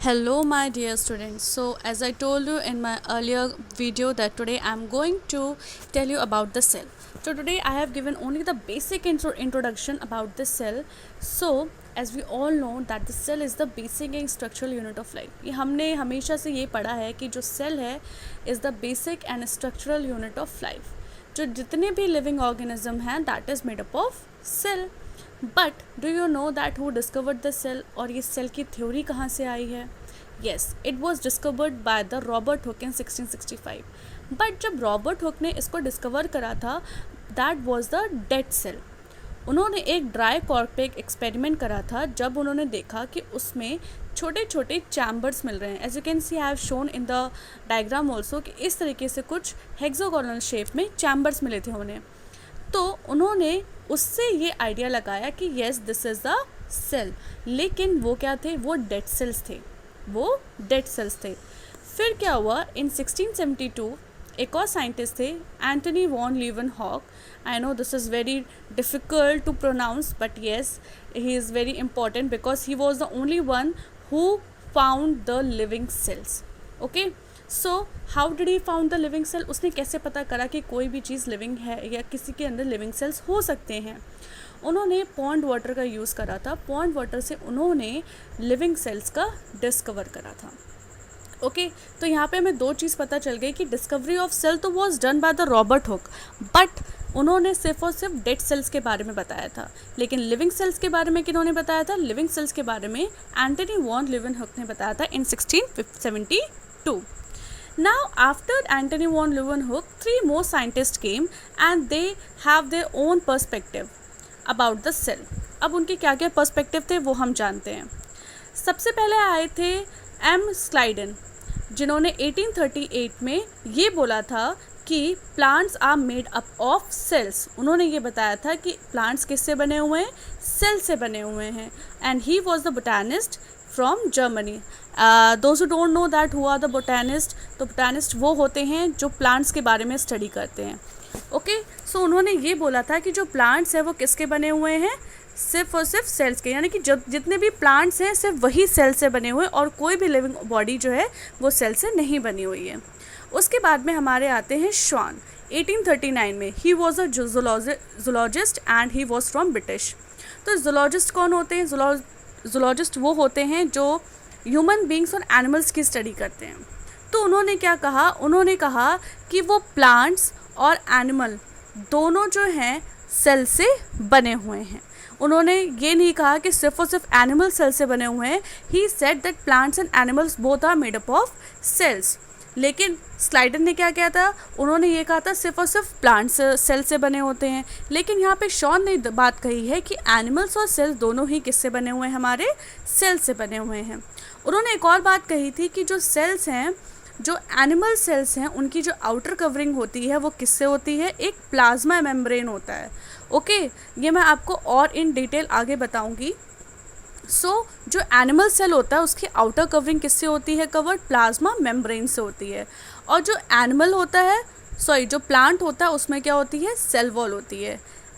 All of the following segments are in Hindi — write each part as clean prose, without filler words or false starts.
Hello my dear students. So as I told you in my earlier video that today I am going to tell you about the cell. So today I have given only the basic introduction about the cell. So as we all know that the cell is the basic and structural unit of life. ये हमने हमेशा से ये पढ़ा है कि जो cell है is the basic and structural unit of life. जो जितने भी living organism हैं that is made up of cell. But do you know that who discovered the cell, और ये सेल की थ्योरी कहाँ से आई है? Yes, it was discovered by the Robert Hooke in 1665. But जब रॉबर्ट हुक ने इसको डिस्कवर करा था that was the dead cell. उन्होंने एक ड्राई कॉर्क पे एक एक्सपेरिमेंट करा था जब उन्होंने देखा कि उसमें छोटे छोटे चैम्बर्स मिल रहे हैं. As you can see I have shown in the diagram also कि इस तरीके से कुछ हेक्सागोनल शेप में चैम्बर्स मिले थे उन्हें. तो उन्होंने उससे ये आइडिया लगाया कि yes this is the cell. लेकिन वो क्या थे? वो डेड सेल्स थे. फिर क्या हुआ? इन 1672 एक और साइंटिस्ट थे, Antonie van Leeuwenhoek. I know this is very difficult to pronounce but yes he is very important because he was the only one who found the living cells. Okay, so how did he found the living cell? उसने कैसे पता करा कि कोई भी चीज़ लिविंग है या किसी के अंदर लिविंग सेल्स हो सकते हैं? उन्होंने पॉन्ड वाटर का यूज़ करा था. पॉन्ड वाटर से उन्होंने लिविंग सेल्स का डिस्कवर करा था. ओके, तो यहाँ पे हमें दो चीज़ पता चल गई कि डिस्कवरी ऑफ सेल तो was done by the Robert hook, but उन्होंने सिर्फ और सिर्फ डेड सेल्स के बारे में बताया था. लेकिन लिविंग सेल्स के बारे में किन्होंने बताया था? लिविंग सेल्स के बारे में एंटनी वॉन लीवनहॉक ने बताया था इन 1672. Now, after Antony von Leeuwenhoek, 3 more scientists came and they have their own perspective about the cell. अब उनके क्या क्या पर्सपेक्टिव थे वो हम जानते हैं. सबसे पहले आए थे एम स्लाइडन, जिन्होंने 1838 में ये बोला था कि plants are made up of cells. उन्होंने ये बताया था कि प्लांट्स किससे बने हुए हैं? सेल से बने हुए हैं. And he was the botanist from Germany. Those who don't know that who are the botanist, तो बोटानिस्ट वो होते हैं जो प्लांट्स के बारे में स्टडी करते हैं. ओके, सो उन्होंने ये बोला था कि जो प्लांट्स हैं वो किसके बने हुए हैं? सिर्फ और सिर्फ सेल्स के. यानी कि जब जितने भी प्लांट्स हैं सिर्फ वही सेल से बने हुए, और कोई भी लिविंग बॉडी जो है वो सेल से नहीं बनी हुई है. उसके बाद में हमारे आते हैं श्वान. 1839 में he was a zoologist and he was from British. तो जूलॉजिस्ट कौन होते हैं? जूलॉजिस्ट वो होते हैं जो ह्यूमन बींग्स और एनिमल्स की स्टडी करते हैं. तो उन्होंने क्या कहा? उन्होंने कहा कि वो प्लांट्स और एनिमल दोनों जो हैं सेल से बने हुए हैं. उन्होंने ये नहीं कहा कि सिर्फ और सिर्फ एनिमल सेल से बने हुए हैं. He said that plants and animals both are made up of cells. लेकिन स्लाइडन ने क्या किया था? उन्होंने ये कहा था सिर्फ और सिर्फ प्लांट्स सेल से बने होते हैं. लेकिन यहाँ पे शॉन ने बात कही है कि एनिमल्स और सेल्स दोनों ही किससे बने हुए हैं? हमारे सेल से बने हुए हैं. उन्होंने एक और बात कही थी कि जो सेल्स हैं, जो एनिमल सेल्स हैं, उनकी जो आउटर कवरिंग होती है वो किससे होती है? एक प्लाज्मा मेम्ब्रेन होता है. ओके, ये मैं आपको और इन डिटेल आगे बताऊंगी. सो जो एनिमल सेल होता है उसकी आउटर कवरिंग किससे होती है? कवर्ड प्लाज्मा मेम्ब्रेन से होती है. और जो एनिमल होता है, जो प्लांट होता है उसमें क्या होती है? सेल वॉल होती है.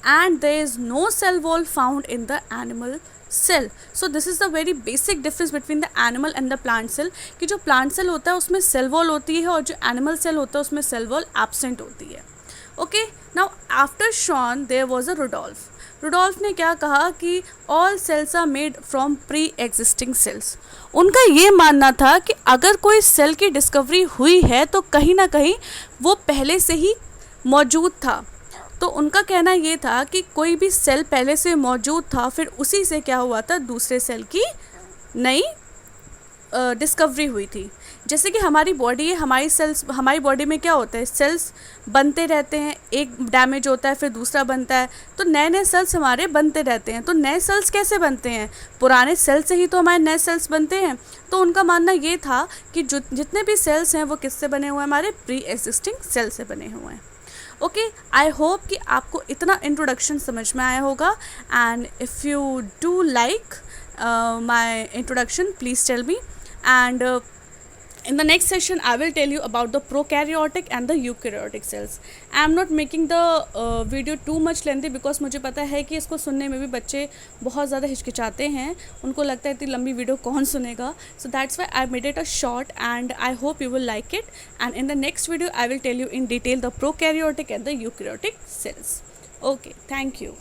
And there is no cell wall found in the animal cell. So this is the very basic difference between the animal and the plant cell, कि जो प्लांट सेल होता है उसमें सेल वॉल होती है और जो एनिमल सेल होता है उसमें सेल वॉल एब्सेंट होती है. Okay, now after Schwann there was a Rudolf. Rudolf ने क्या कहा कि all cells are made from pre existing cells. उनका ये मानना था कि अगर कोई सेल की डिस्कवरी हुई है तो कहीं ना कहीं वो पहले से ही मौजूद था. तो उनका कहना ये था कि कोई भी सेल पहले से मौजूद था, फिर उसी से क्या हुआ था? दूसरे सेल की नई डिस्कवरी हुई थी. जैसे कि हमारी बॉडी है, हमारी बॉडी में क्या होता है? सेल्स बनते रहते हैं, एक डैमेज होता है फिर दूसरा बनता है, तो नए नए सेल्स हमारे बनते रहते हैं. तो नए सेल्स कैसे बनते हैं? पुराने सेल से ही तो हमारे नए सेल्स बनते हैं. तो उनका मानना ये था कि जितने भी सेल्स हैं वो किससे बने हुए हैं? हमारे प्री एग्जिस्टिंग सेल से बने हुए हैं. ओके, आई होप कि आपको इतना इंट्रोडक्शन समझ में आया होगा. And if you do like my introduction please tell me. And In the next session I will tell you about the prokaryotic and the eukaryotic cells. I am not making the video too much lengthy because मुझे पता है कि इसको सुनने में भी बच्चे बहुत ज़्यादा हिचकिचाते हैं, उनको लगता है इतनी लंबी वीडियो कौन सुनेगा. So that's why I made it a short and I hope you will like it. And in the next video I will tell you in detail the prokaryotic and the eukaryotic cells. Okay, thank you.